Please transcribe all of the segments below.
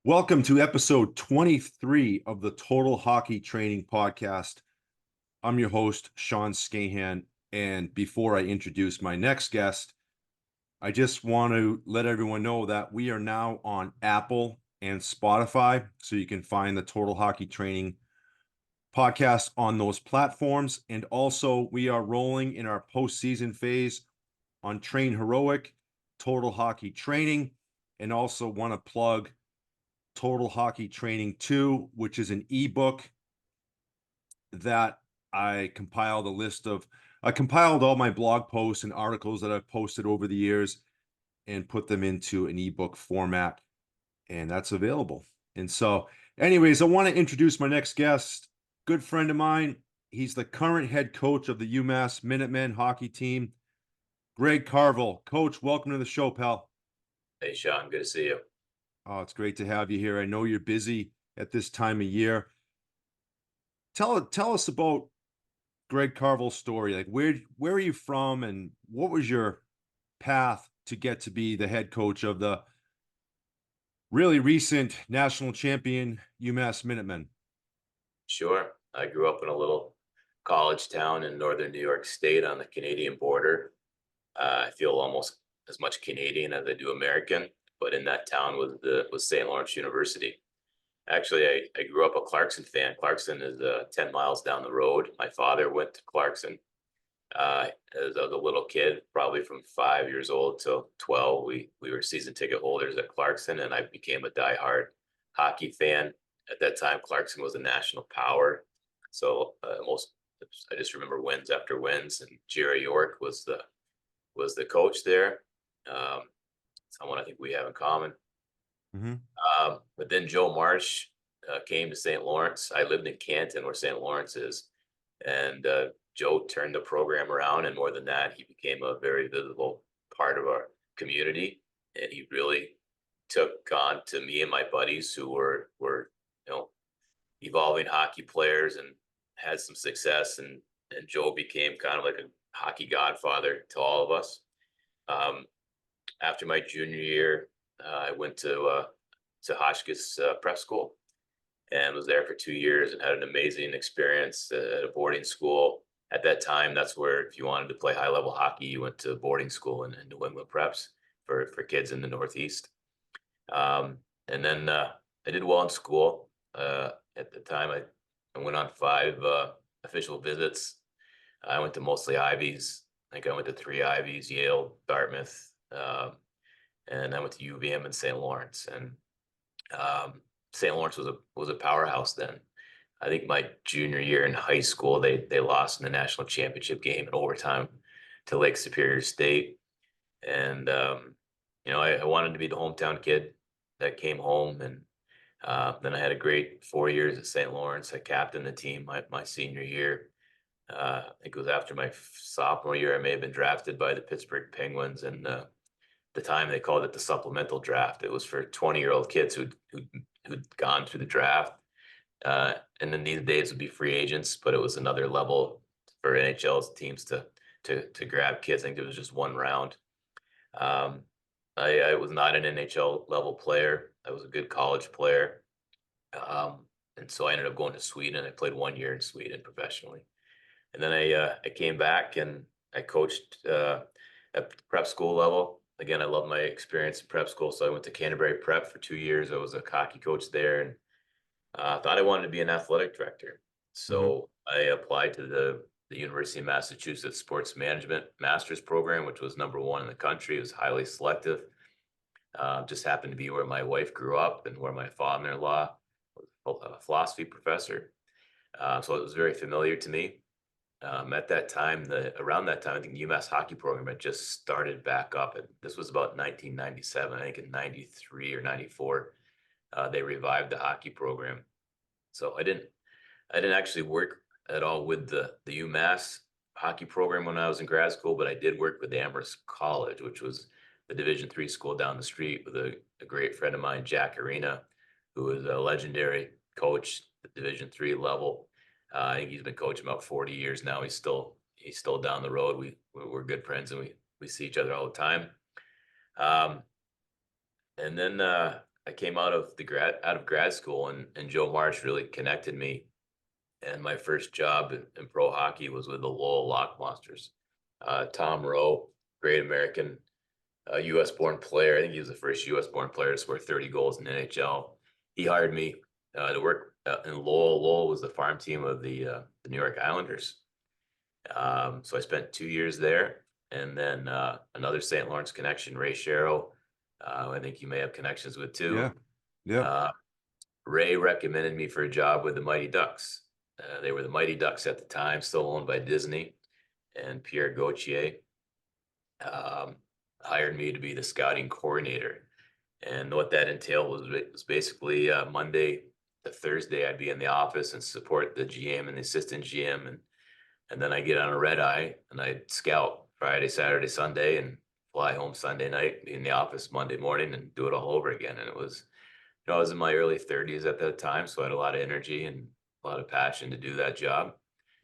Welcome to episode 23 of the Total Hockey Training Podcast. I'm your host, Sean Scahan. And before I introduce my next guest, I just want to let everyone know that we are now on Apple and Spotify. So you can find the Total Hockey Training Podcast on those platforms. And also, we are rolling in our postseason phase on Train Heroic, Total Hockey Training, and also want to plug Total Hockey Training 2, which is an ebook that I compiled all my blog posts and articles that I've posted over the years and put them into an ebook format, and that's available. And so, anyways, I want to introduce my next guest, good friend of mine. He's the current head coach of the UMass Minutemen hockey team, Greg Carvel. Coach, welcome to the show, pal. Hey, Sean, good to see you. Oh, it's great to have you here. I know you're busy at this time of year. Tell us about Greg Carvel's story. Like where are you from and what was your path to get to be the head coach of the really recent national champion UMass Minutemen? Sure. I grew up in a little college town in northern New York State on the Canadian border. I feel almost as much Canadian as I do American, but in that town was St. Lawrence University. Actually, I grew up a Clarkson fan. Clarkson is 10 miles down the road. My father went to Clarkson as a little kid, probably from 5 years old till 12. We were season ticket holders at Clarkson, and I became a diehard hockey fan. At that time, Clarkson was a national power, so I just remember wins after wins. And Jerry York was the coach there. Um, Someone I think we have in common. Mm-hmm. But then Joe Marsh came to St. Lawrence. I lived in Canton, where St. Lawrence is, and Joe turned the program around. And more than that, he became a very visible part of our community. And he really took on to me and my buddies who were evolving hockey players and had some success. And Joe became kind of like a hockey godfather to all of us. Um, After my junior year, I went to Hotchkiss Prep School and was there for 2 years and had an amazing experience at a boarding school. At that time, that's where if you wanted to play high level hockey, you went to boarding school in New England preps for kids in the Northeast. And then I did well in school. At the time, I went on 5 official visits. I went to mostly Ivies. I think I went to 3 Ivies: Yale, Dartmouth, and I went to UVM and St. Lawrence. And St. Lawrence was a powerhouse then. I think my junior year in high school, they lost in the national championship game in overtime to Lake Superior State. And I wanted to be the hometown kid that came home. And then I had a great 4 years at St. Lawrence. I captained the team my senior year. I think it was after my sophomore year. I may have been drafted by the Pittsburgh Penguins, and the time they called it the supplemental draft. It was for 20-year-old kids who'd gone through the draft. And then these days would be free agents, but it was another level for NHL teams to grab kids. I think it was just one round. Um, I was not an NHL level player. I was a good college player. And so I ended up going to Sweden. I played 1 year in Sweden professionally. And then I came back and I coached at prep school level. Again, I love my experience in prep school. So I went to Canterbury Prep for 2 years. I was a hockey coach there, and thought I wanted to be an athletic director. Mm-hmm. So I applied to the University of Massachusetts Sports Management Master's Program, which was #1 in the country. It was highly selective. Just happened to be where my wife grew up and where my father-in-law was a philosophy professor. So it was very familiar to me. At that time, around that time, I think the UMass hockey program had just started back up. And this was about 1997. I think in 93 or 94, they revived the hockey program. So I didn't actually work at all with the UMass hockey program when I was in grad school, but I did work with Amherst College, which was the Division III school down the street, with a great friend of mine, Jack Arena, who was a legendary coach at the Division III level. I think he's been coaching about 40 years now. He's still down the road. We're good friends, and we see each other all the time. Um, and then I came out of grad school, and Joe March really connected me. And my first job in pro hockey was with the Lowell Lock Monsters. Tom Rowe, great American, U.S. born player. I think he was the first U.S. born player to score 30 goals in the NHL. He hired me to work in Lowell. Lowell was the farm team of the New York Islanders. So I spent 2 years there, and then another St. Lawrence connection, Ray Sherrill. I think you may have connections with Yeah. too. Yeah. Uh, Ray recommended me for a job with the Mighty Ducks. They were the Mighty Ducks at the time, still owned by Disney, and Pierre Gauthier um, hired me to be the scouting coordinator. And what that entailed was basically Monday to Thursday, I'd be in the office and support the GM and the assistant GM, and then I get on a red eye and I'd scout Friday, Saturday, Sunday, and fly home Sunday night, be in the office Monday morning, and do it all over again. And it was, I was in my early 30s at that time, so I had a lot of energy and a lot of passion to do that job.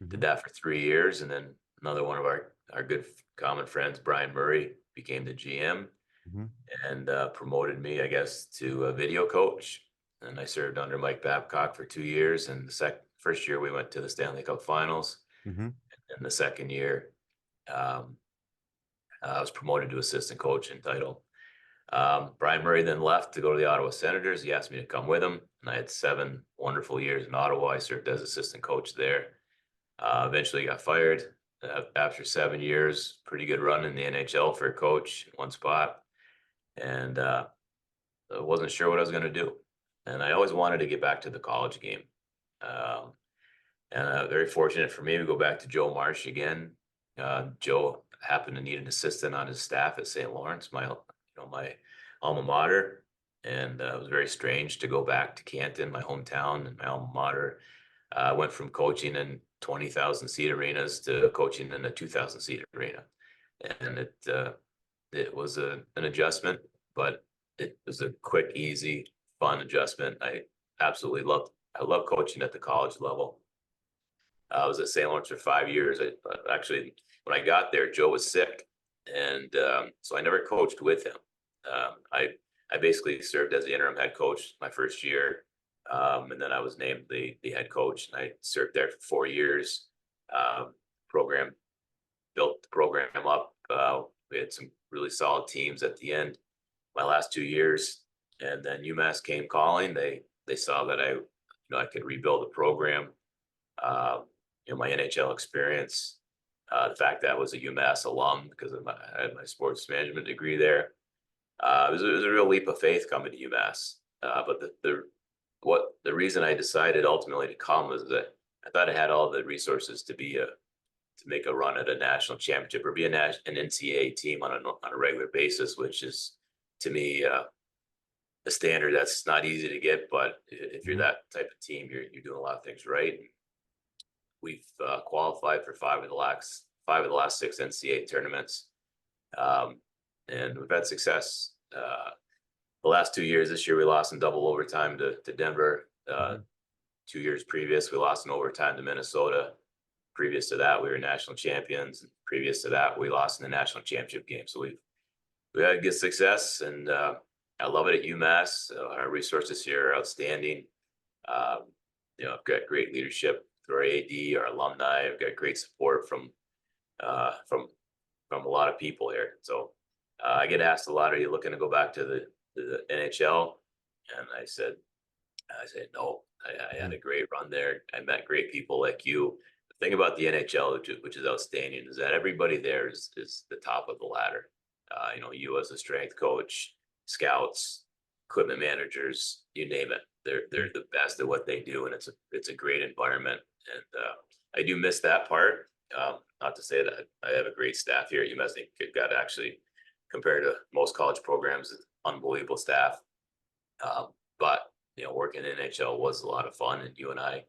Did Mhm. that for 3 years, and then another one of our good common friends, Brian Murray, became the GM Mhm. and promoted me, I guess, to a video coach. And I served under Mike Babcock for 2 years. And the first year we went to the Stanley Cup Finals. Mhm. And the second year, um, I was promoted to assistant coach in title. Brian Murray then left to go to the Ottawa Senators. He asked me to come with him, and I had 7 wonderful years in Ottawa. I served as assistant coach there. Eventually got fired after 7 years. Pretty good run in the NHL for a coach in one spot, and I wasn't sure what I was going to do. And I always wanted to get back to the college game. Um, and very fortunate for me to go back to Joe Marsh again. Joe happened to need an assistant on his staff at St. Lawrence, my alma mater, and it was very strange to go back to Canton, my hometown and my alma mater. I went from coaching in 20,000 seat arenas to coaching in a 2,000 seat arena, and it was an adjustment, but it was a quick, easy, fun adjustment. I love coaching at the college level. I was at St. Lawrence for 5 years. Actually, when I got there, Joe was sick, and so I never coached with him. I basically served as the interim head coach my first year, and then I was named the head coach, and I served there for 4 years. Program Built the program up. We had some really solid teams at the end. My last 2 years, and then UMass came calling. They saw that I could rebuild the program. Uh, my NHL experience, the fact that I was a UMass alum because I had my sports management degree there. It was a real leap of faith coming to UMass. But the reason I decided ultimately to come was that I thought I had all the resources to make a run at a national championship or be an NCAA team on a regular basis, which is to me a standard that's not easy to get. But if you're Mhm. that type of team, you're doing a lot of things right. We've qualified for five of the last 6 NCAA tournaments, um, and we've had success. The last 2 years, this year we lost in double overtime to Denver. Mhm. 2 years previous, we lost in overtime to Minnesota. Previous to that, we were national champions. Previous to that, we lost in the national championship game. So we had good success, and I love it at UMass. Our resources here are outstanding. Um, I've got great leadership through our AD, our alumni. I've got great support uh, from from a lot of people here. So I get asked a lot, "Are you looking to go back to the NHL?" And I said no. I had Mhm. a great run there. I met great people like you. The thing about the NHL, which is outstanding, is that everybody there is the top of the ladder. You as a strength coach, scouts, equipment managers, you name it. They're the best at what they do, and it's a great environment. And I do miss that part. Not to say that I have a great staff here at UMass. I think you've got actually, compared to most college programs, unbelievable staff. Um, but working in NHL was a lot of fun, and you and I,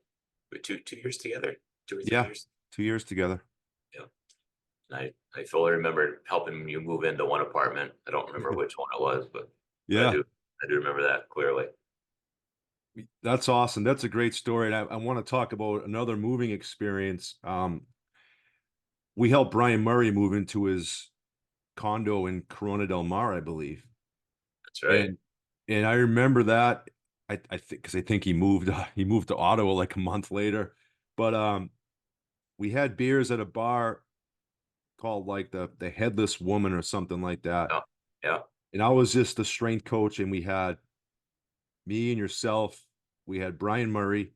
we 2 years together, 2 or 3 Yeah. years. 2 years together. Yeah, and I fully remember helping you move into one apartment. I don't remember which one it was, but I Yeah. do I do remember that clearly. That's awesome. That's a great story. And I want to talk about another moving experience. We helped Brian Murray move into his condo in Corona del Mar, I believe. That's right. And And I remember that I think because I think he moved to Ottawa like a month later. But we had beers at a bar called like the Headless Woman or something like that. Yeah, yeah, And I was just the strength coach, and we had me and yourself, we had Brian Murray,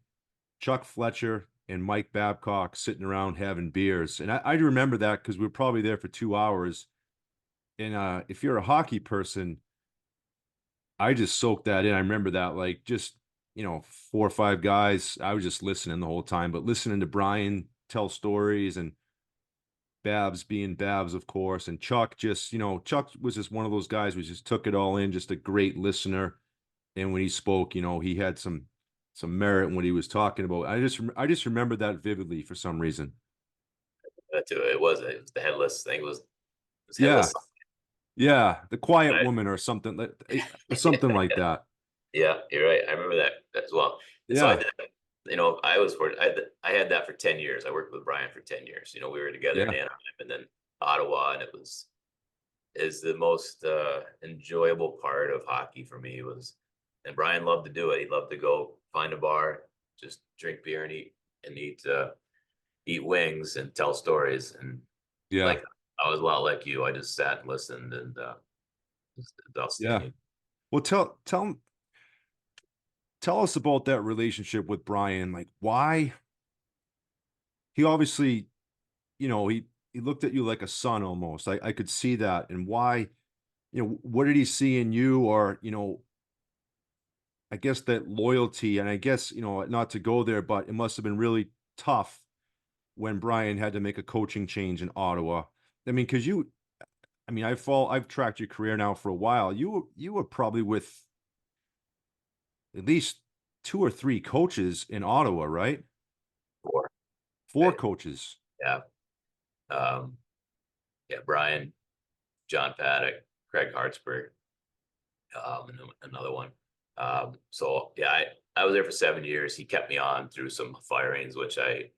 Chuck Fletcher, and Mike Babcock sitting around having beers. And I remember that because we were probably there for 2 hours. And if you're a hockey person, I just soaked that in. I remember that, like, just, 4 or 5 guys. I was just listening the whole time, but listening to Brian tell stories and Babs being Babs, of course, and Chuck just, Chuck was just one of those guys who just took it all in, just a great listener. And when he spoke, he had some merit in what he was talking about. I just remember that vividly for some reason. that too. It was the headless thing. It was Yeah, headless. yeah, the quiet I, woman or something like that. yeah, you're right. I remember that as well. And so I Yeah, did. I was for I had that for 10 years. I worked with Brian for 10 years. We were together in yeah, Anaheim and then Ottawa, and it was is the most enjoyable part of hockey for me was, and Brian loved to do it. He loved to go find a bar, just drink beer and eat wings and tell stories. And yeah, like I was a lot like you. I just sat and listened and just yeah. outstanding. Well, tell us about that relationship with Brian. Like, why he obviously, he looked at you like a son almost. I could see that, and why, what did he see in you, or I guess that loyalty, and I guess, not to go there, but it must have been really tough when Brian had to make a coaching change in Ottawa. I mean, because I've tracked your career now for a while. You were probably with at least 2 or 3 coaches in Ottawa, right? Four, 4 right? coaches. Yeah. Um, yeah, Brian, John Paddock, Craig Hartsburg, and then another one. So yeah, I was there for 7 years. He kept me on through some firings, which I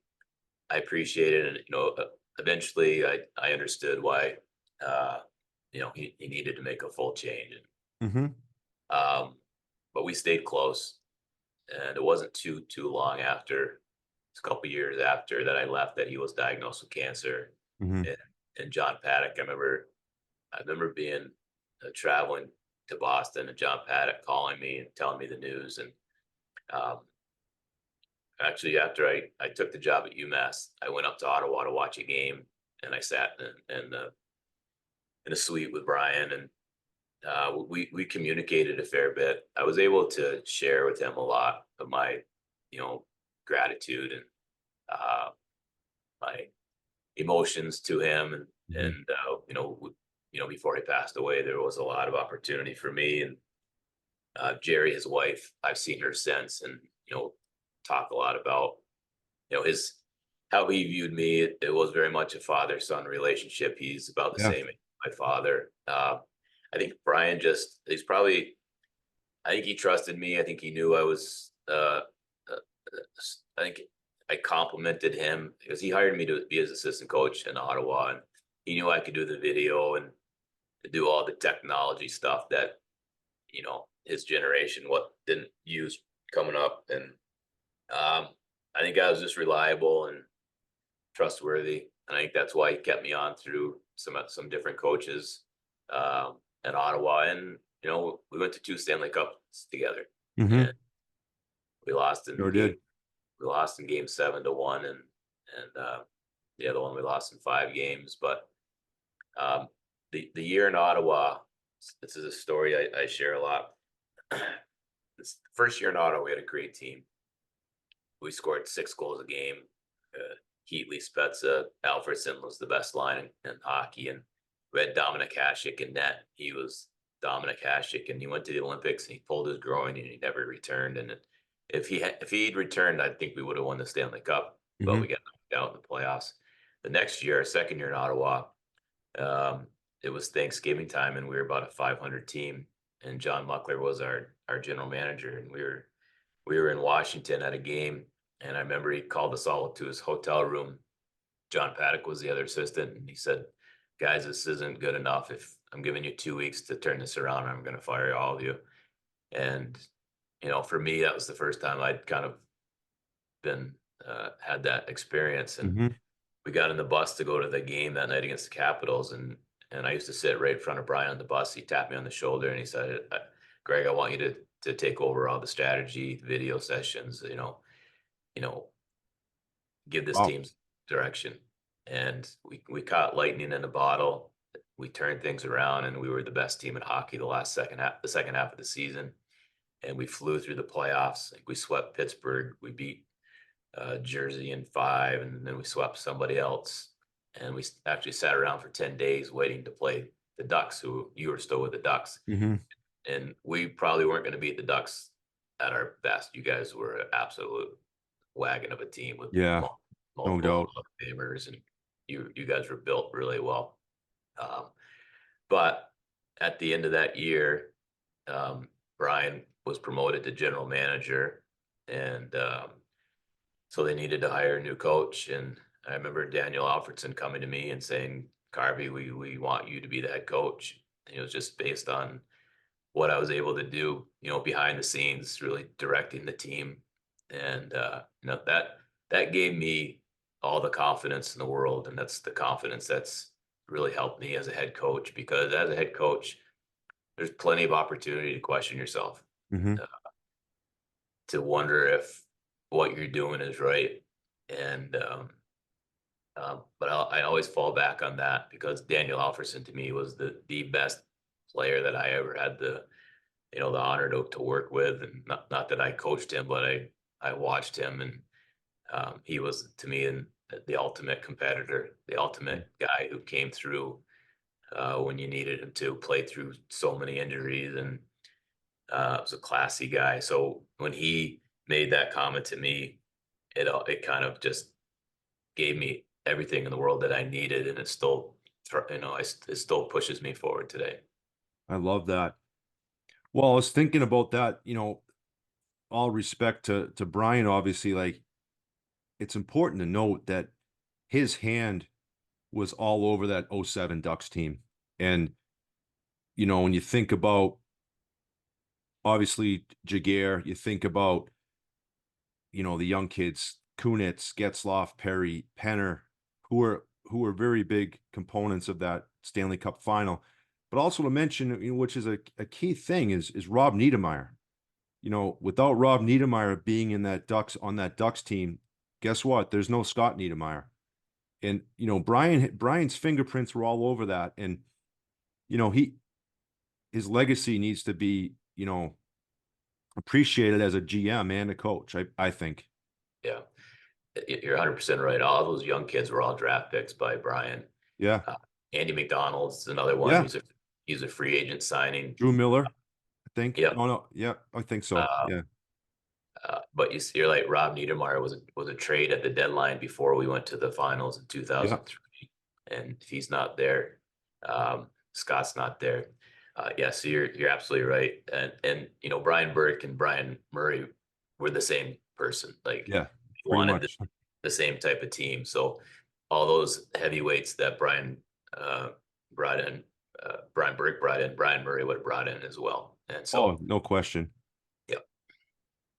appreciated, and eventually I understood why he needed to make a full change. Mhm. Um, but we stayed close, and it wasn't too long after, a couple years after that I left, that he was diagnosed with cancer. Mhm. And, and John Paddock, I remember being traveling to Boston, and John Paddock calling me and telling me the news. And um, actually, after I took the job at UMass, I went up to Ottawa to watch a game, and I sat in a suite with Brian, and we communicated a fair bit. I was able to share with him a lot of my, you know, gratitude and uh, my emotions to him, and Mhm. before he passed away, there was a lot of opportunity for me. And Jerry, his wife, I've seen her since, and talk a lot about his how he viewed me. It was very much a father son relationship. He's about the Yeah. same as my father. I think Brian he's probably, I think he trusted me. I think he knew I was. Uh, I think I complimented him because he hired me to be his assistant coach in Ottawa, and he knew I could do the video and do all the technology stuff that his generation what didn't use coming up. And I think I was just reliable and trustworthy, and I think that's why he kept me on through some different coaches at Ottawa. And we went to 2 Stanley Cups together, and Mhm. we lost in Sure game did. we lost in game 7-1, and the other one we lost in 5 games. But the year in Ottawa, this is a story I share a lot. This first year in Ottawa, we had a great team. We scored 6 goals a game. Heatley, Spezza, Alfredson was the best line in hockey, and we had Dominic Hasek in net. He was Dominic Hasek, and he went to the Olympics and he pulled his groin and he never returned. And if he'd returned, I think we would have won the Stanley Cup, but we Mhm. got knocked out in the playoffs. The next year, our second year in Ottawa, um, it was Thanksgiving time, and we were about a 500 team. And John Muckler was our general manager, and we were in Washington at a game, and I remember he called us all to his hotel room. John Paddock was the other assistant, and he said, "Guys, this isn't good enough. If I'm giving you 2 weeks to turn this around, I'm going to fire all of you." And, for me, that was the first time I'd kind of been, had that experience. And Hmm. we got in the bus to go to the game that night against the Capitals. And I used to sit right in front of Brian on the bus. He tapped me on the shoulder and he said, Greg, I want you to take over all the strategy, video sessions, you know, give this Wow. team direction. And we caught lightning in a bottle. We turned things around and we were the best team in hockey the second half of the season. And we flew through the playoffs. Like we swept Pittsburgh. We beat Jersey in 5, and then we swept somebody else. And we actually sat around for 10 days waiting to play the Ducks, who you were still with the Ducks. Hmm. And we probably weren't going to beat the Ducks at our best. You guys were an absolute wagon of a team with Yeah, no multiple doubt. Hall of Famers, and you guys were built really well. Um, but at the end of that year, Brian was promoted to general manager, and so they needed to hire a new coach. And I remember Daniel Alfredson coming to me and saying, Carvey, we want you to be the head coach. And it was just based on what I was able to do, behind the scenes, really directing the team. And that gave me all the confidence in the world. And that's the confidence that's really helped me as a head coach, because as a head coach, there's plenty of opportunity to question yourself, Hmm. uh, to wonder if what you're doing is right. And but I always fall back on that, because Daniel Alfredson to me was the best player that I ever had the honor to work with. And not that I coached him, but I watched him. And he was to me the ultimate competitor, the ultimate guy who came through when you needed him to, play through so many injuries. And was a classy guy. So when he made that comment to me, it kind of just gave me everything in the world that I needed, and it still, it still pushes me forward today. I love that. Well, I was thinking about that, all respect to Brian, obviously, like it's important to note that his hand was all over that '07 Ducks team. And, when you think about obviously Jaguar, you think about, the young kids, Kunitz, Getzloff, Perry, Penner, who are very big components of that Stanley Cup final. But also to mention, which is a key thing, is Rob Niedermeyer. Without Rob Niedermeyer being in that Ducks team, guess what? There's no Scott Niedermeyer. And Brian's fingerprints were all over that. And he his legacy needs to be, appreciated as a GM and a coach, I think. Yeah, you're 100% right. All those young kids were all draft picks by Brian. Yeah. Uh, Andy McDonald's another one. Yeah. He's a free agent signing. Drew Miller, I think. Yep. No, no, yeah, I think so. Uh, Yeah. but you're like, Rob Niedermeyer was a trade at the deadline before we went to the finals in Yeah. 2003, and if he's not there, Scott's not there. Yeah, so you're absolutely right. And Brian Burke and Brian Murray were the same person. Like, Yeah. Pretty wanted much. the same type of team. So all those heavyweights that Brian brought in, Brian Burke brought in, Brian Murray would have brought in as well. And Oh, so, no question. yeah,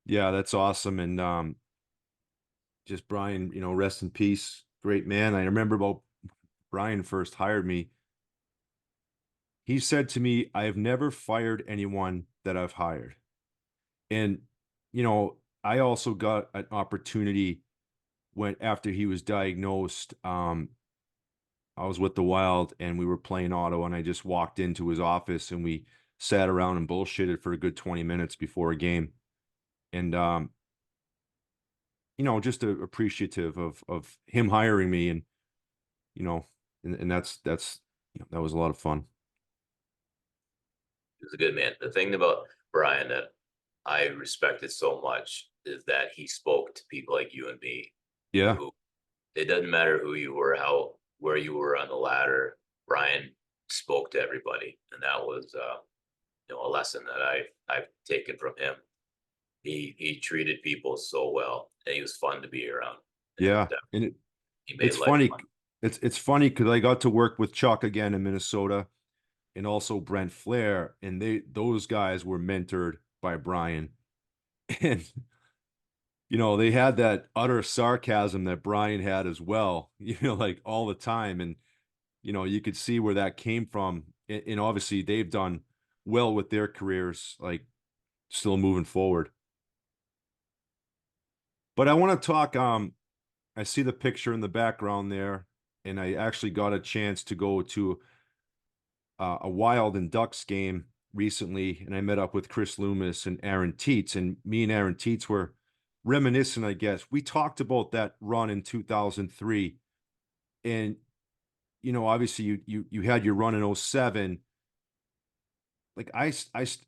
Yeah, that's awesome. And just Brian, rest in peace. Great man. I remember about Brian first hired me. He said to me, I have never fired anyone that I've hired. And, I also got an opportunity when after he was diagnosed. I was with the Wild and we were playing auto, and I just walked into his office and we sat around and bullshitted for a good 20 minutes before a game. And just appreciative of him hiring me. And you know, and that's that was a lot of fun. he was a good man. The thing about Brian that I respected so much is that he spoke to people like you and me, Yeah. who it doesn't matter who you were, where you were on the ladder. Brian spoke to everybody, and that was a lesson that I've taken from him. He treated people so well, and he was fun to be around, Yeah. and And he made it's life funny. fun. It's funny because I got to work with Chuck again in Minnesota, and also Brent Flair, and those guys were mentored by Brian. And, they had that utter sarcasm that Brian had as well, like all the time. And, you could see where that came from. And obviously they've done well with their careers, like still moving forward. But I want to talk, I see the picture in the background there, and I actually got a chance to go to a Wild and Ducks game recently, and I met up with Chris Loomis and Aaron Teets, and me and Aaron Teets were reminiscent, I guess. We talked about that run in 2003, and obviously you had your run in '07. Like I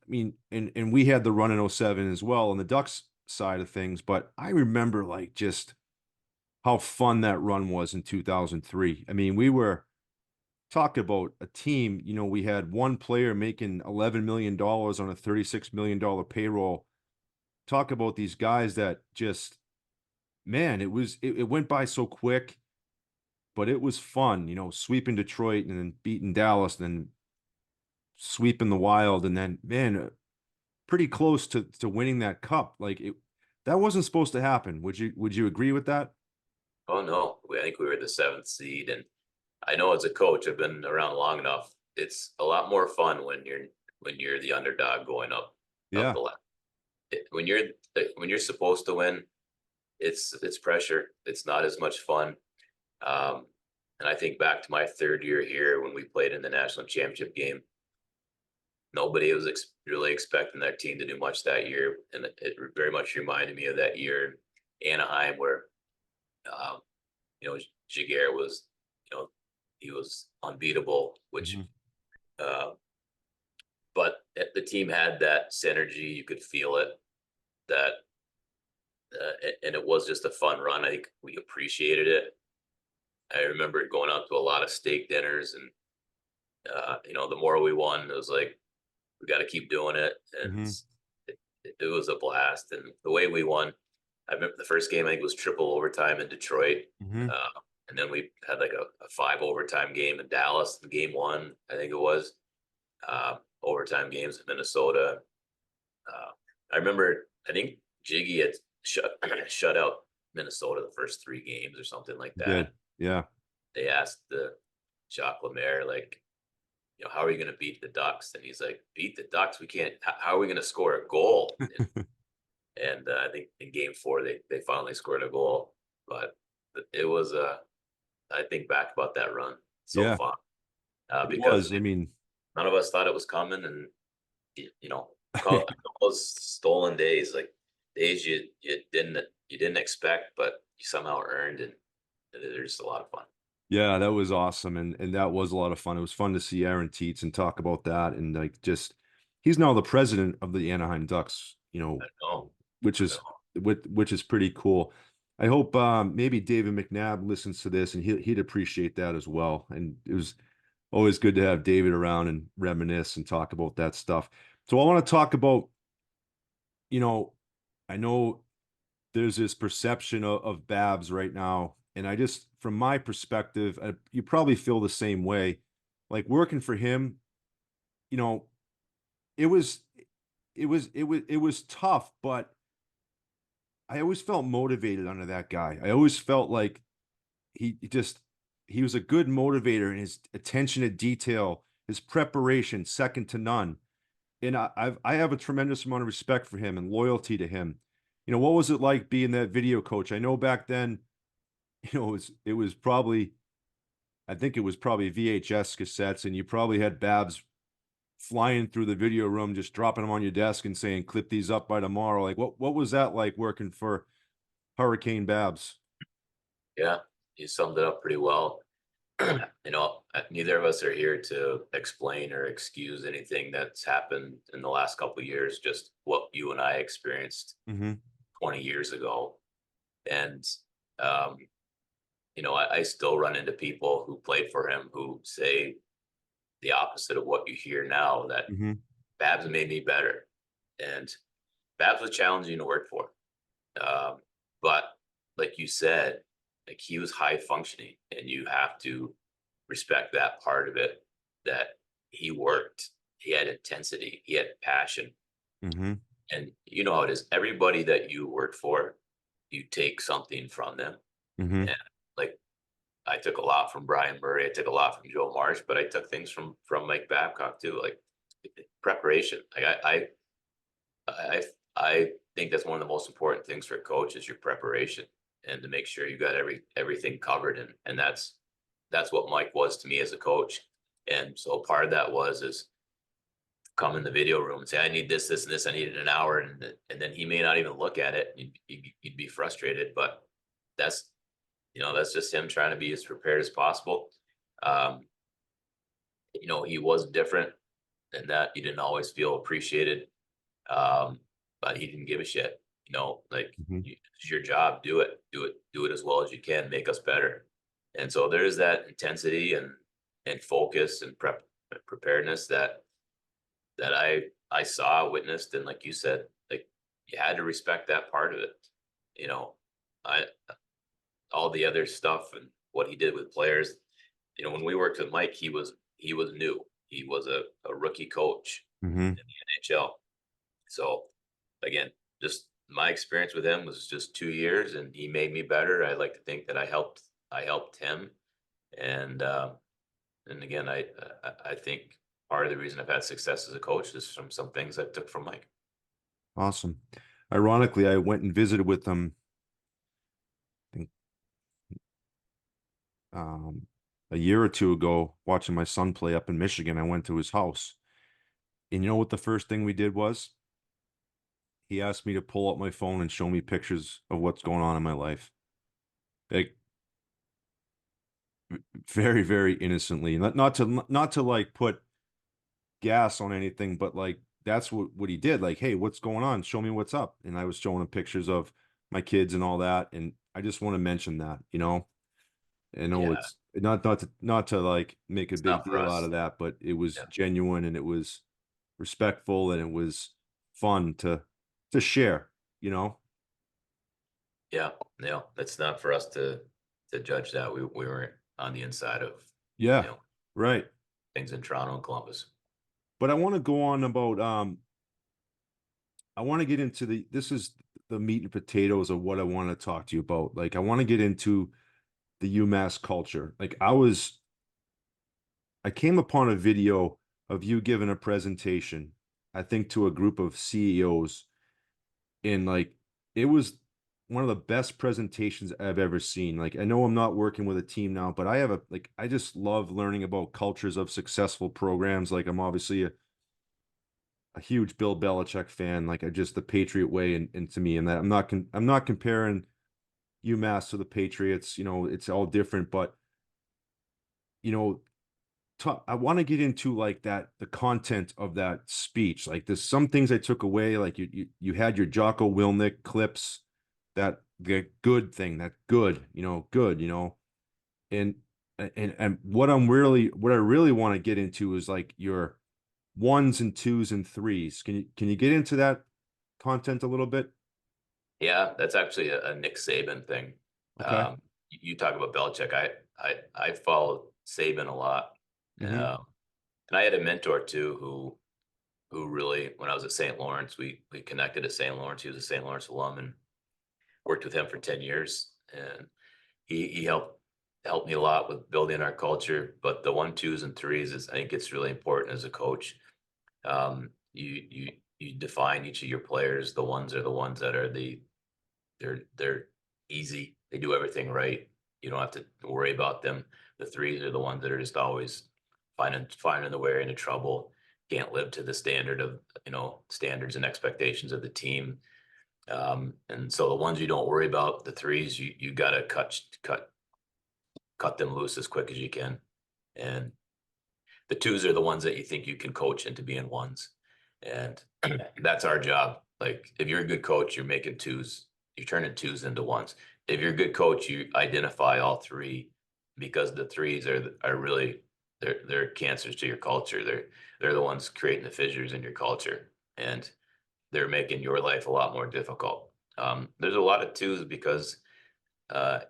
mean, and we had the run in '07 as well on the Ducks side of things, but I remember like just how fun that run was in 2003. I mean, we were talk about a team, we had one player making $11 million on a $36 million payroll. Talk about these guys that just, man, it went by so quick, but it was fun, sweeping Detroit and then beating Dallas and then sweeping the Wild. And then, man, pretty close to winning that cup. Like that wasn't supposed to happen. Would you agree with that? Oh no, I think we were the seventh seed, and I know as a coach, I've been around long enough. It's a lot more fun when you're the underdog going up Yeah. the ladder. When you're supposed to win, it's pressure. It's not as much fun. And I think back to my third year here when we played in the national championship game. Nobody was really expecting that team to do much that year, and it very much reminded me of that year in Anaheim where um, Jaguar was, he was unbeatable, which Mhm. uh, but the team had that synergy. You could feel it. That and it was just a fun run. I think we appreciated it. I remember going out to a lot of steak dinners, and the more we won, it was like we got to keep doing it, and Mhm. it was a blast. And the way we won, I remember the first game I think was triple overtime in Detroit, Mhm. and then we had like a five overtime game in Dallas. Game one, I think it was overtime games in Minnesota. Uh, I remember, I think Jiggy had shut out Minnesota the first three games or something like Did. that. Yeah. They asked the Jacques Lemaire, like, how are you going to beat the Ducks? And he's like, beat the Ducks? We can't. How are we going to score a goal? And I think in game four, they finally scored a goal. But it was, I think back about that run, so Yeah. fun It because was. I mean, none of us thought it was coming. And call those stolen days, like days you didn't expect, but you somehow earned, and they're just a lot of fun. yeah, that was awesome, and that was a lot of fun. It was fun to see Aaron Teets and talk about that, and like just he's now the president of the Anaheim Ducks, I know, which I is know. which is pretty cool. I hope maybe David McNabb listens to this and he'd appreciate that as well. And it was always good to have David around and reminisce and talk about that stuff. So I want to talk about, you know, I know there's this perception of Babs right now. And I just, from my perspective, you probably feel the same way. Like working for him, you know, it was, it was tough, but I always felt motivated under that guy. I always felt like he just, he was a good motivator and his attention to detail, his preparation, second to none. And I have a tremendous amount of respect for him and loyalty to him. What was it like being that video coach? I know back then, it was probably, I think it was probably VHS cassettes, and you probably had Babs flying through the video room, just dropping them on your desk and saying, "Clip these up by tomorrow." Like, what was that like working for Hurricane Babs? Yeah, you summed it up pretty well. Neither of us are here to explain or excuse anything that's happened in the last couple of years. Just what you and I experienced Mm-hmm. 20 years ago, and um, I still run into people who played for him who say the opposite of what you hear now. That Mm-hmm. Babs made me better, and Babs was challenging to work for. Um, but like you said, like he was high functioning, and you have to respect that part of it. That he worked, he had intensity, he had passion, Mm-hmm. And you know how it is. Everybody that you work for, you take something from them. Hmm. And like I took a lot from Brian Murray, I took a lot from Joe Marsh, but I took things from Mike Babcock too, like preparation. Like I I think that's one of the most important things for a coach is your preparation and to make sure you got everything covered. And that's what Mike was to me as a coach. And so part of that was is come in the video room and say, I need this, this, and this. I need it in an hour. And then he may not even look at it. You'd be frustrated, but that's, that's just him trying to be as prepared as possible. Um, he was different in that you didn't always feel appreciated. Um, but he didn't give a shit, like Hmm. it's your job, do it as well as you can, make us better. And so there is that intensity and focus and preparedness that I saw, witnessed, and like you said, like you had to respect that part of it. You know, I all the other stuff and what he did with players. When we worked with Mike, he was new. He was a rookie coach Hmm. in the NHL. So again, just my experience with him was just 2 years, and he made me better. I like to think that I helped him, and and again, I think part of the reason I've had success as a coach is from some things I took from Mike. Awesome. Ironically, I went and visited with them, I think, um, a year or two ago, watching my son play up in Michigan. I went to his house. And you know what the first thing we did was? He asked me to pull up my phone and show me pictures of what's going on in my life. Like very, very innocently. Not to like put gas on anything, but like that's what he did. Like, hey, what's going on? Show me what's up. And I was showing him pictures of my kids and all that. And I just want to mention that, I know Yeah, it's not to like make a it's big not for deal out us. of that, but it was Yeah, genuine and it was respectful and it was fun to share, you know? yeah, no, it's not for us to judge that. We weren't on the inside of you Yeah, know right. things in Toronto and Columbus. But I want to go on about I want to get into this is the meat and potatoes of what I want to talk to you about. Like I want to get into the UMass culture. Like I came upon a video of you giving a presentation, I think to a group of CEOs, and like it was one of the best presentations I've ever seen. Like I know I'm not working with a team now, but I just love learning about cultures of successful programs. Like I'm obviously a huge Bill Belichick fan, like I just the Patriot way and to me, and that I'm not comparing UMass to the Patriots. It's all different, but you know, I want to get into like that the content of that speech. Like there's some things I took away. Like you had your Jocko Willnick clips, that the good thing, that good, and and what I really want to get into is like your ones and twos and threes. Can you get into that content a little bit? Yeah, that's actually a Nick Saban thing. Okay. You talk about Belichick. I followed Saban a lot, Mm-hmm. um, and I had a mentor too who really, when I was at St. Lawrence, we connected at St. Lawrence. He was a St. Lawrence alum, and worked with him for 10 years, and he helped me a lot with building our culture. But the one, twos, and threes is I think it's really important as a coach. You define each of your players. The ones are the ones that are they're easy. They do everything right. You don't have to worry about them. The threes are the ones that are just always finding the way into trouble. Can't live to the standard of standards and expectations of the team. And so the ones you don't worry about, the threes, you gotta cut them loose as quick as you can. And the twos are the ones that you think you can coach into being ones. And that's our job. Like if you're a good coach, you're making twos, you're turning twos into ones. If you're a good coach, you identify all three, because the threes are really they're cancers to your culture. They're the ones creating the fissures in your culture, and they're making your life a lot more difficult. There's a lot of twos because uh,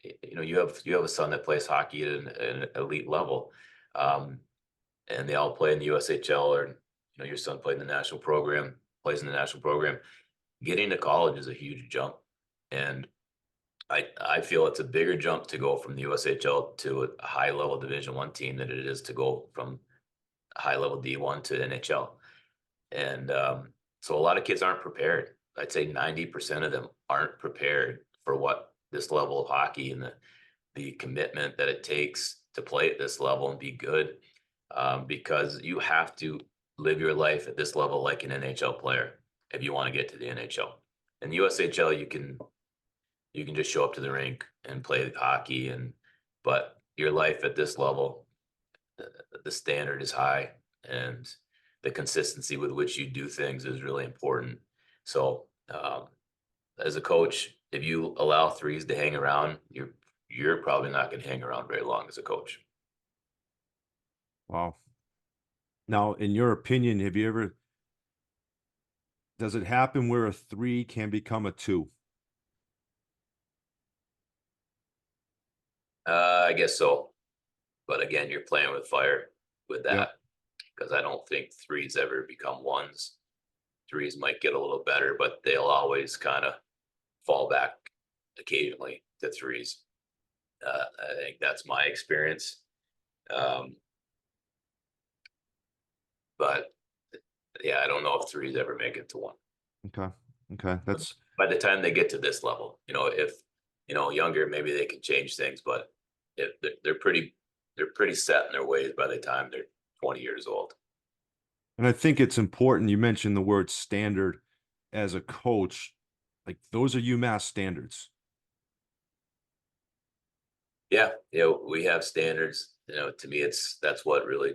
you have a son that plays hockey at an elite level. Um, and they all play in the USHL, or your son played in the national program. plays in the national program. Getting to college is a huge jump, and I feel it's a bigger jump to go from the USHL to a high level Division I team than it is to go from high level D1 to NHL. And so a lot of kids aren't prepared. I'd say 90% of them aren't prepared for what this level of hockey and the commitment that it takes to play at this level and be good, because you have to live your life at this level like an NHL player if you want to get to the NHL. In the USHL, you can just show up to the rink and play hockey, but your life at this level, the standard is high, and the consistency with which you do things is really important. So, as a coach, if you allow threes to hang around, you're probably not going to hang around very long as a coach. Wow. Now, in your opinion, does it happen where a three can become a two? I guess so, but again, you're playing with fire with Yeah. that, because I don't think threes ever become ones. Threes might get a little better, but they'll always kind of fall back occasionally to threes. I think that's my experience. Um, but yeah, I don't know if threes ever make it to one. Okay. Okay. That's By the time they get to this level, if younger, maybe they can change things, but if they're pretty set in their ways by the time they're 20 years old. and I think it's important. You mentioned the word standard as a coach. Like those are UMass standards. Yeah, we have standards. To me, that's what really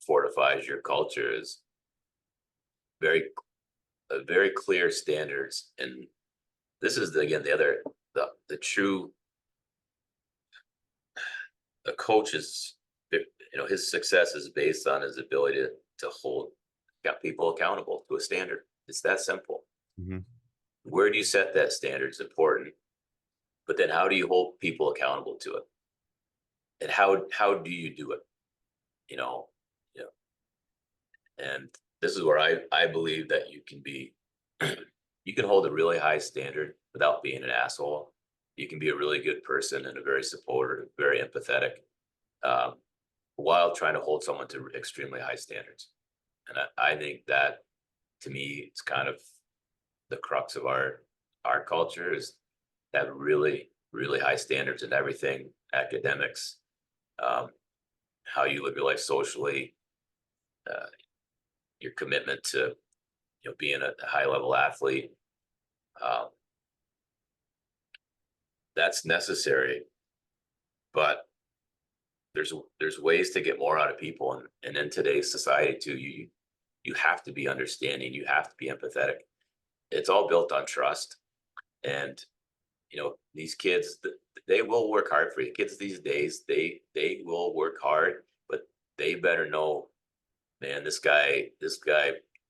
fortifies your culture is very very clear standards. And this is again the true a coach is, his success is based on his ability to hold people accountable to a standard. It's that simple. Mhm. Where do you set that standard is important, but then how do you hold people accountable to it, and how do you do it? You know, you know, and this is where I believe that you can be you can hold a really high standard without being an asshole. You can be a really good person and a very supportive, very empathetic, um, while trying to hold someone to extremely high standards. And I think that, to me, it's kind of the crux of our culture is that really really high standards in everything, academics, um, how you live your life socially, uh, your commitment to being a high level athlete. Um, that's necessary, but there's ways to get more out of people, and in today's society too, you have to be understanding, you have to be empathetic. It's all built on trust, and these kids, they will work hard for you. Kids these days, they will work hard, but they better know, man, this guy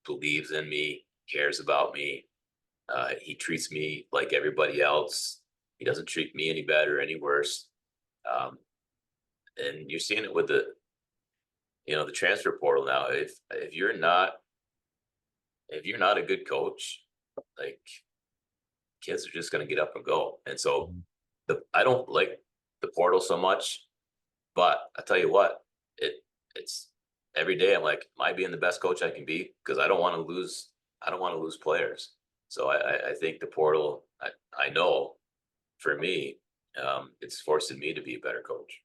believes in me, cares about me. He treats me like everybody else. He doesn't treat me any better, any worse. Um, and you're seeing it with the transfer portal now. If you're not a good coach, like, kids are just going to get up and go. And so Mhm. I don't like the portal so much, but I tell you what, it's every day I'm like, am I being the best coach I can be? Because I don't want to lose. I don't want to lose players. So I think the portal. I know for me, it's forcing me to be a better coach.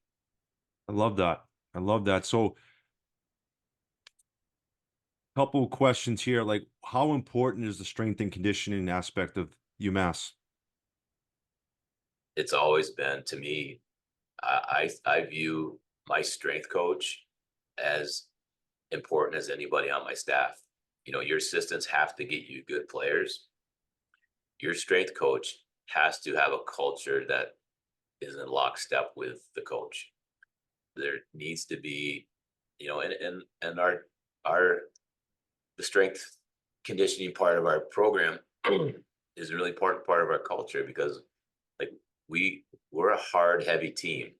I love that. I love that. So, couple of questions here. Like, how important is the strength and conditioning aspect of UMass? It's always been, to me. I view my strength coach as important as anybody on my staff. Your assistants have to get you good players. Your strength coach has to have a culture that is in lockstep with the coach. There needs to be, and our the strength conditioning part of our program is a really important part of our culture, because like we're a hard, heavy team.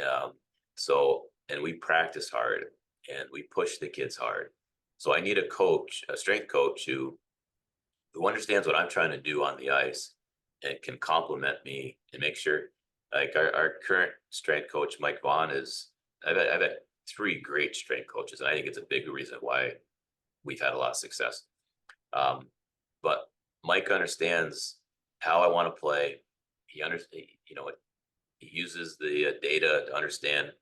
Um, so, and we practice hard and we push the kids hard. So I need a coach, a strength coach who understands what I'm trying to do on the ice and can complement me and make sure, like our current strength coach, Mike Vaughn, I've had three great strength coaches, and I think it's a big reason why we've had a lot of success. Um, but Mike understands how I want to play. He understands, he uses the data to understand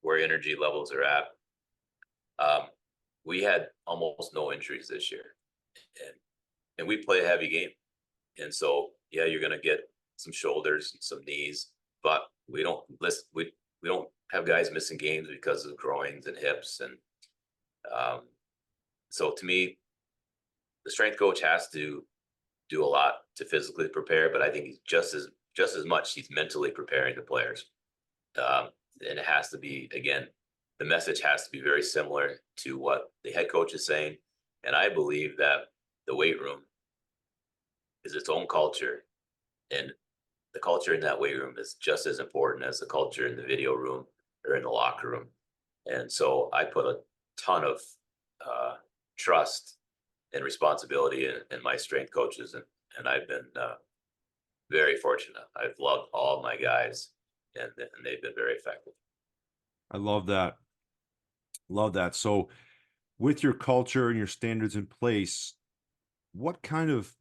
where energy levels are at. Um, we had almost no injuries this year, and we play a heavy game. And so, yeah, you're going to get some shoulders, and some knees, but we don't list we don't have guys missing games because of groins and hips. And um, so, to me, the strength coach has to do a lot to physically prepare, but I think he's just as much he's mentally preparing the players. And it has to be, again, the message has to be very similar to what the head coach is saying. And I believe that the weight room is its own culture, and the culture in that weight room is just as important as the culture in the video room or in the locker room. And so I put a ton of trust and responsibility in my strength coaches, and I've been very fortunate. I've loved all of my guys, and they've been very effective. I love that. Love that. So with your culture and your standards in place, what kind of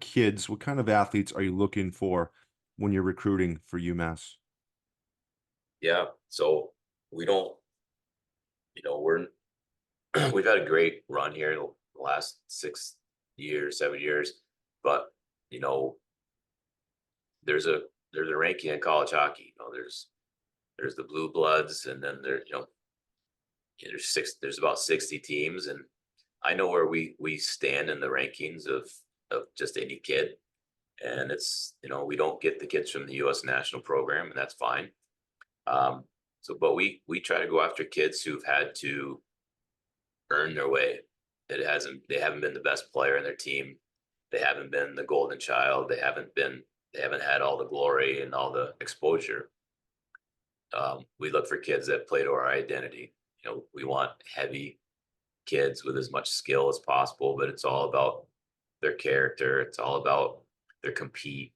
kids, what kind of athletes are you looking for when you're recruiting for UMass? Yeah. So we don't, we're we've had a great run here in the last 6 years, 7 years, but you know, there's a ranking in college hockey. There's the blue bloods, and then there's about 60 teams, and I know where we stand in the rankings of just any kid. And it's, we don't get the kids from the US national program, and that's fine. But we try to go after kids who've had to earn their way. They haven't been the best player in their team. They haven't been the golden child. They haven't had all the glory and all the exposure. We look for kids that play to our identity. We want heavy kids with as much skill as possible, but it's all about their character. It's all about their compete.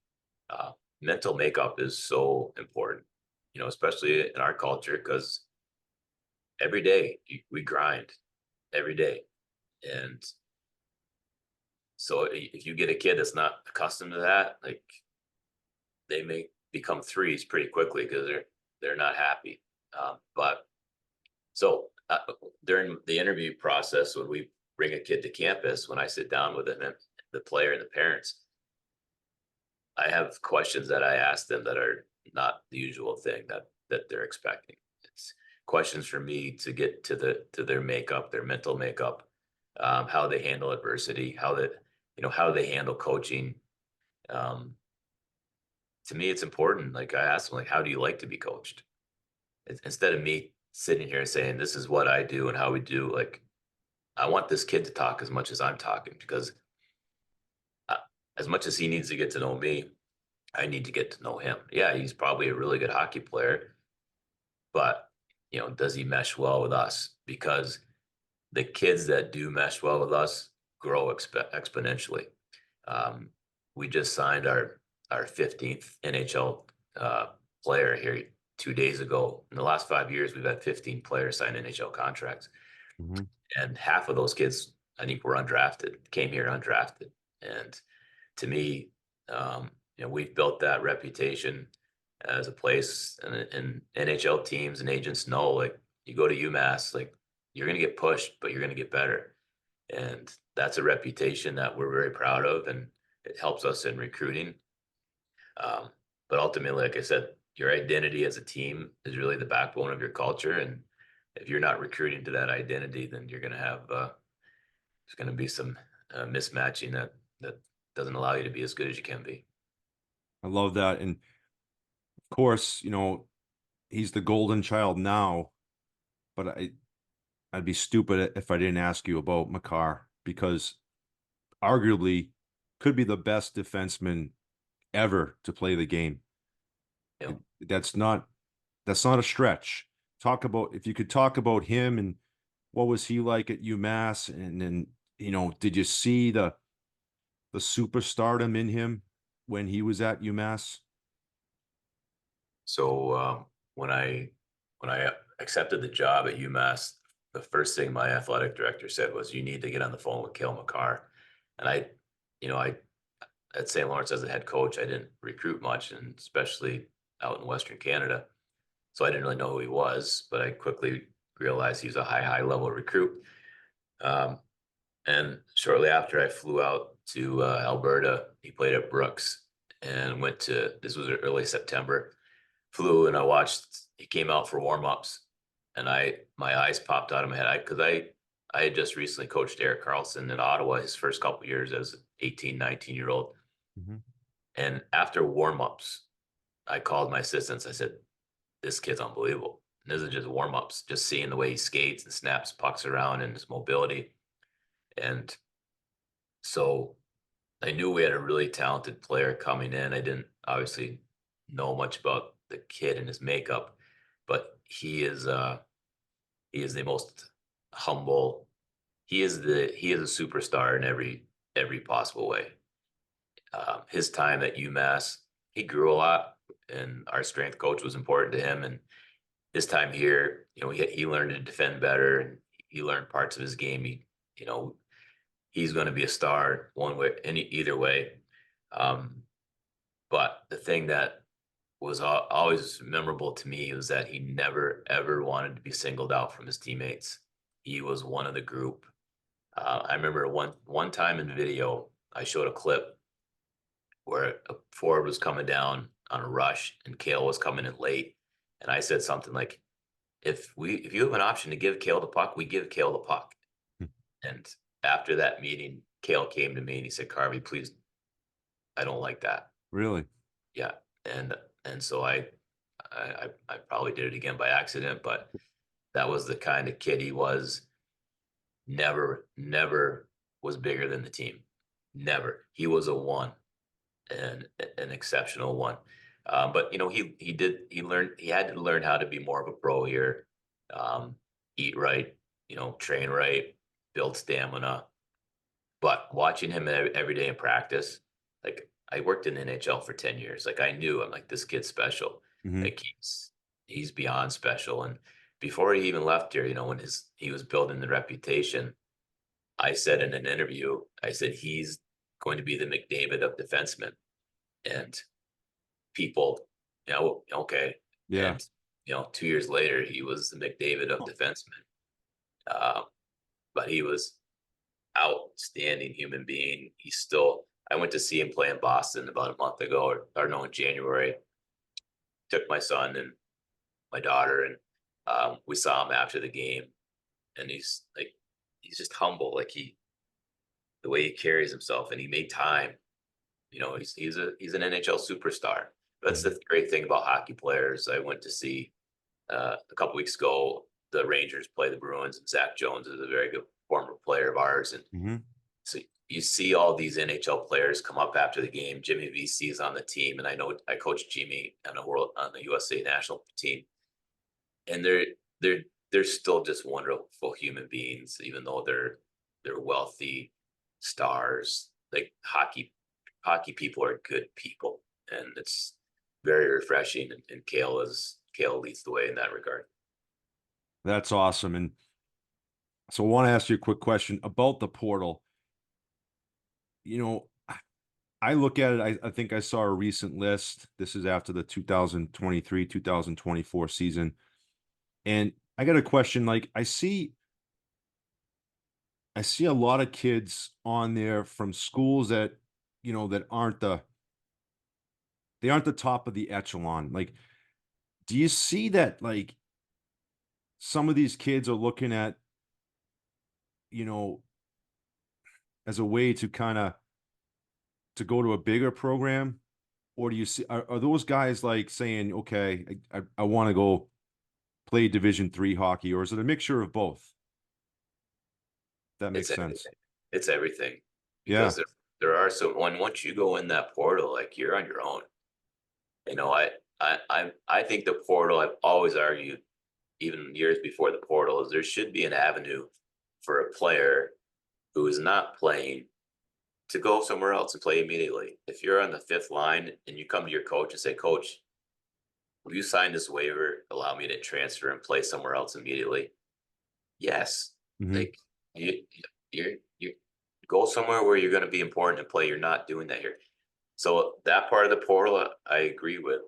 Uh, Mental makeup is so important, especially in our culture, because every day we grind every day. And so if you get a kid that's not accustomed to that, like, they may become threes pretty quickly because they're not happy. But so during the interview process, when we bring a kid to campus, when I sit down with them, the player and the parents, I have questions that I ask them that are not the usual thing that they're expecting. It's questions for me to get to their makeup, their mental makeup, how they handle adversity, how they handle coaching. Um, to me, it's important. Like, I ask them, like, how do you like to be coached? Instead of me sitting here saying this is what I do and how we do, like, I want this kid to talk as much as I'm talking, because uh, as much as he needs to get to know me, I need to get to know him. Yeah, he's probably a really good hockey player, but does he mesh well with us? Because the kids that do mesh well with us grow exponentially. Um, we just signed our 15th NHL player here 2 days ago. In the last 5 years, we've had 15 players sign NHL contracts, Mhm. and half of those kids, I think, were undrafted, came here undrafted. And to me, we've built that reputation as a place, and NHL teams and agents know, like, you go to UMass, like, you're going to get pushed, but you're going to get better. And that's a reputation that we're very proud of, and it helps us in recruiting. Um, but ultimately, like I said, your identity as a team is really the backbone of your culture. And if you're not recruiting to that identity, then you're going to have there's going to be some mismatching that doesn't allow you to be as good as you can be. I love that. And of course, he's the golden child now, but I'd be stupid if I didn't ask you about Makar, because arguably could be the best defenseman ever to play the game. You know, That's not a stretch. Talk about, if you could talk about him and what was he like at UMass? And then, did you see the superstardom in him when he was at UMass? So when I accepted the job at UMass, the first thing my athletic director said was, "You need to get on the phone with Cale McCarr." And I at St. Lawrence as a head coach, I didn't recruit much, and especially out in Western Canada, so I didn't really know who he was. But I quickly realized he was a high level recruit. Um, and shortly after, I flew out to Alberta. He played at Brooks and went to. This was early September. Flew and I watched. He came out for warm ups, and my eyes popped out of my head because I had just recently coached Eric Carlson in Ottawa his first couple years as an 18, 19-year-old. Mhm. And after warm ups, I called my assistants. I said, "This kid's unbelievable." And this is just warm ups, just seeing the way he skates and snaps pucks around and his mobility. And so I knew we had a really talented player coming in. I didn't obviously know much about the kid and his makeup, but he is the most humble. He is a superstar in every possible way. His time at UMass, he grew a lot, and our strength coach was important to him. And his time here, he learned to defend better, and he learned parts of his game. You know, he's going to be a star one way, either way. Um, but the thing that was always memorable to me was that he never ever wanted to be singled out from his teammates. He was one of the group. I remember one time in video, I showed a clip where a forward was coming down on a rush and Cale was coming in late, and I said something like, "If you have an option to give Cale the puck, we give Cale the puck." And after that meeting, Cale came to me and he said, "Carvey, please, I don't like that." Really? Yeah, and so I probably did it again by accident, but that was the kind of kid he was. Never was bigger than the team. Never. He was a one, and an exceptional one. But he had to learn how to be more of a pro here. Eat right, train right, build stamina. But watching him every day in practice, like I worked in the NHL for 10 years. Like I knew I'm like, this kid's special. Hmm. Like he's beyond special. And before he even left here, when he was building the reputation, I said in an interview, I said he's going to be the McDavid of defensemen. And people, okay. Yeah. And 2 years later, he was the McDavid of defensemen. Um, but he was outstanding human being. He's still. I went to see him play in Boston about a month ago, or no, in January. Took my son and my daughter, and we saw him after the game, and he's just humble, like the way he carries himself, and he made time. He's an NHL superstar. That's Mhm. the great thing about hockey players. I went to see a couple weeks ago the Rangers play the Bruins, and Zach Jones is a very good former player of ours, and Mhm. so you see all these NHL players come up after the game. Jimmy VC is on the team, and I know I coached Jimmy on the USA national team, and they're they're still just wonderful human beings, even though they're wealthy stars. Like hockey people are good people, and it's very refreshing. And Cale leads the way in that regard. That's awesome. And so I want to ask you a quick question about the portal. You know, I look at it, I think I saw a recent list. This is after the 2023, 2024 season. And I got a question. Like I see a lot of kids on there from schools that, that they aren't the top of the echelon. Like, do you see that like some of these kids are looking at, you know, as a way to kind of to go to a bigger program? Or do you see are those guys like saying, okay, I want to go play Division 3 hockey, or is it a mixture of both? That It's makes sense. everything. It's everything Yeah. because there are so once you go in that portal, like you're on your own. You know, I think the portal. I've always argued even years before the portal, is there should be an avenue for a player who is not playing to go somewhere else and play immediately. If you're on the fifth line and you come to your coach and say, Coach, will you sign this waiver, allow me to transfer and play somewhere else immediately? Yes. Hmm. Like you go somewhere where you're going to be important and play. You're not doing that here. So that part of the portal, I agree with.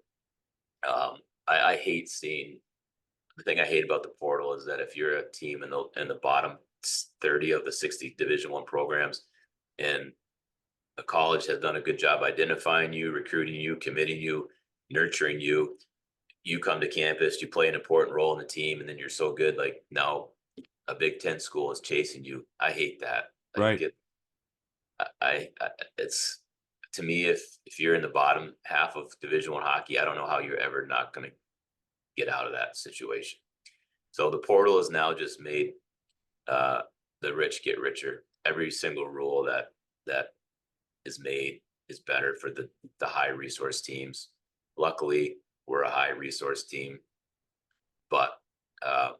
I hate seeing the thing I hate about the portal is that if you're a team in the bottom 30 of the 60 Division I programs, and a college has done a good job identifying you, recruiting you, committing you, nurturing you. You come to campus, you play an important role in the team, and then you're so good. Like now, a Big Ten school is chasing you. I hate that. Like Right. I it's to me, if you're in the bottom half of Division I hockey, I don't know how you're ever not going to get out of that situation. So the portal has now just made uh, the rich get richer. Every single rule that is made is better for the high resource teams. Luckily, we're a high resource team, but uh,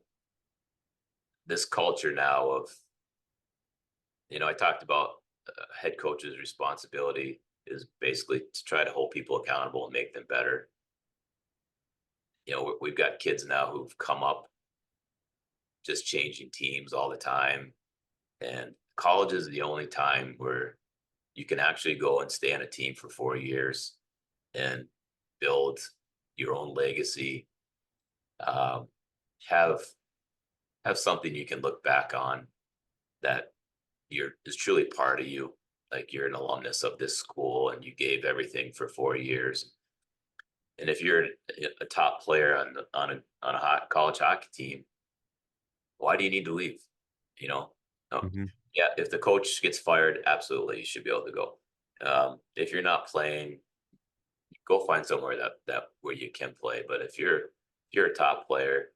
this culture now of I talked about head coach's responsibility is basically to try to hold people accountable and make them better. We've got kids now who've come up just changing teams all the time, and college is the only time where you can actually go and stay on a team for 4 years and build your own legacy, um, have something you can look back on that is truly part of you. Like you're an alumnus of this school and you gave everything for 4 years. And if you're a top player on a college hockey team, why do you need to leave? You know, no, Hmm. yeah. If the coach gets fired, absolutely, you should be able to go. If you're not playing, go find somewhere that where you can play. But if you're a top player,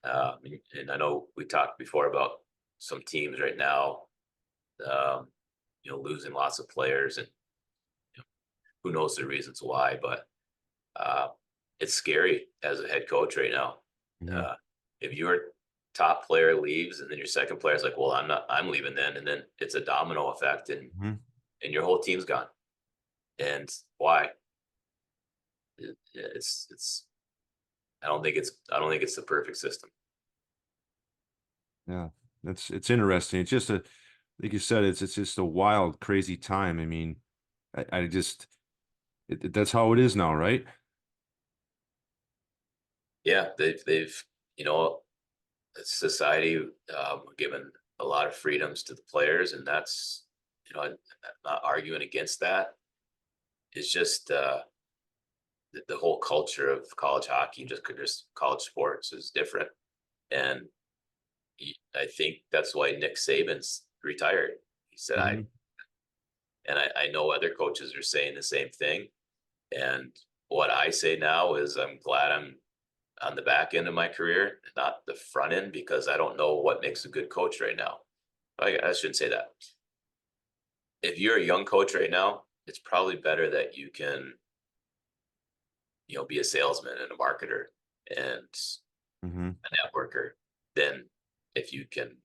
and I know we talked before about some teams right now, um, losing lots of players, and who knows the reasons why, but uh, it's scary as a head coach right now. Hmm. Uh, if your top player leaves, and then your second player is like, "Well, I'm leaving then," and then it's a domino effect, and Hmm. your whole team's gone. And why? It's I don't think it's the perfect system. Yeah. It's interesting. It's just like you said, it's just a wild, crazy time. I mean, I just that's how it is now, right? Yeah, they've you know society given a lot of freedoms to the players, and that's I'm not arguing against that. It's just the whole culture of college hockey, just college sports, is different, and I think that's why Nick Saban's retired. He said, Hmm. I know other coaches are saying the same thing, and what I say now is I'm glad I'm on the back end of my career, not the front end, because I don't know what makes a good coach right now. I shouldn't say that. If you're a young coach right now, it's probably better that you can, be a salesman and a marketer and Hmm. a networker than if you can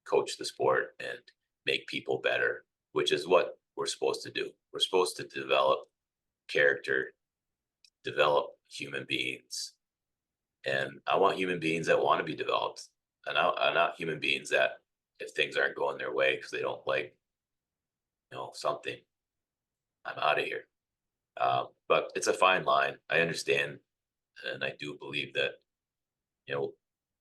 coach the sport and make people better, which is what we're supposed to do. We're supposed to develop character, develop human beings. And I want human beings that want to be developed. And I not human beings that if things aren't going their way because they don't like, something, I'm out of here. But it's a fine line. I understand, and I do believe that you know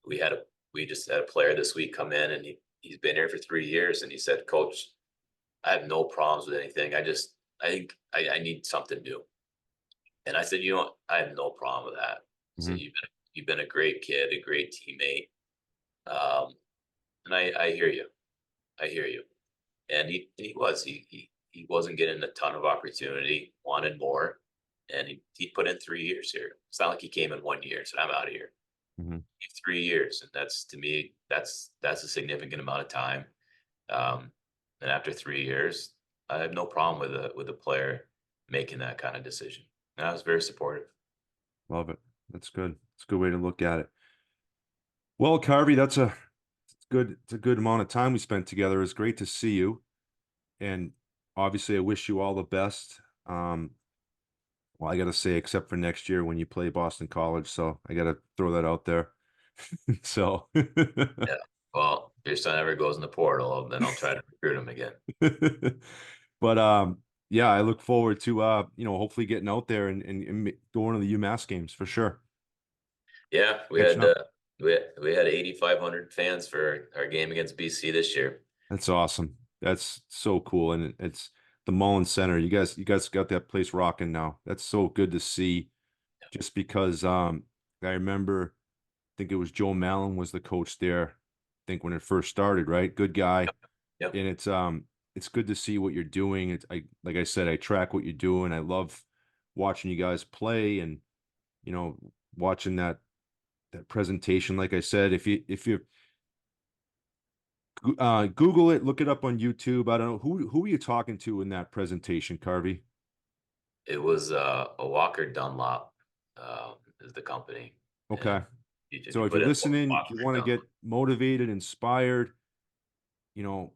we had a we just had a player this week come in, and he's been here for 3 years, and he said, "Coach, I have no problems with anything. I think I need something new." And I said, I have no problem with that. So Hmm. you've been a great kid, a great teammate, um, and I hear you. I hear you. And he wasn't getting a ton of opportunity, wanted more, and he put in 3 years here. It's not like he came in 1 year, so I'm out of here. Hmm. 3 years, and that's to me that's a significant amount of time. Um, and after 3 years, I have no problem with a player making that kind of decision. And I was very supportive. Love it. That's good. It's a good way to look at it. Well, Carvey, it's a good amount of time we spent together. It's great to see you. And obviously I wish you all the best. Well, I gotta say, except for next year when you play Boston College. So I gotta throw that out there. So Yeah. Well, if your son ever goes in the portal, then I'll try to recruit him again. but yeah, I look forward to hopefully getting out there and going to the UMass games for sure. Yeah, Catching up. we had 8,500 fans for our game against BC this year. That's awesome. That's so cool. And it's the Mullins Center. You guys got that place rocking now. That's so good to see. Just because I remember, I think it was Joe Mallon was the coach there, I think when it first started, right? Good guy. Yep. And it's good to see what you're doing. Like I said, I track what you're doing. I love watching you guys play and you know, watching that presentation. Like I said, if you Google it, look it up on YouTube. I don't know who are you talking to in that presentation, Carvey? It was a Walker Dunlop is the company, and Okay. if So you if put you're in listening, you Walker want to Dunlop, get motivated, inspired, you know,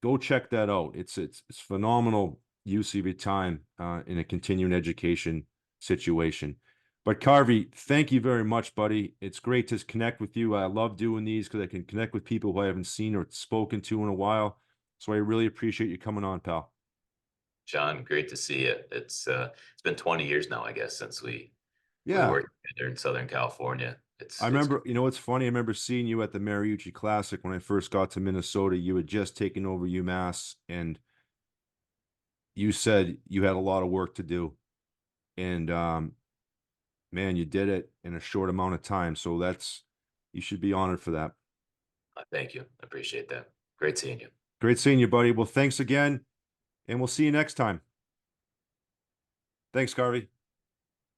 go check that out. It's phenomenal use of your time in a continuing education situation. But Carvey, thank you very much, buddy. It's great to connect with you. I love doing these because I can connect with people who I haven't seen or spoken to in a while. So I really appreciate you coming on, pal. John, great to see you. It's been 20 years now, I guess, since we Yeah. worked together in Southern California. I It's remember, it's funny. I remember seeing you at the Mariucci Classic when I first got to Minnesota. You had just taken over UMass, and you said you had a lot of work to do. And man, you did it in a short amount of time. So you should be honored for that. thank you. I appreciate that. Great seeing you. Great seeing you, buddy. Well, thanks again, and we'll see you next time. Thanks, Garvey.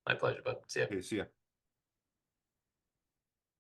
My pleasure, bud. See ya. Okay, see ya.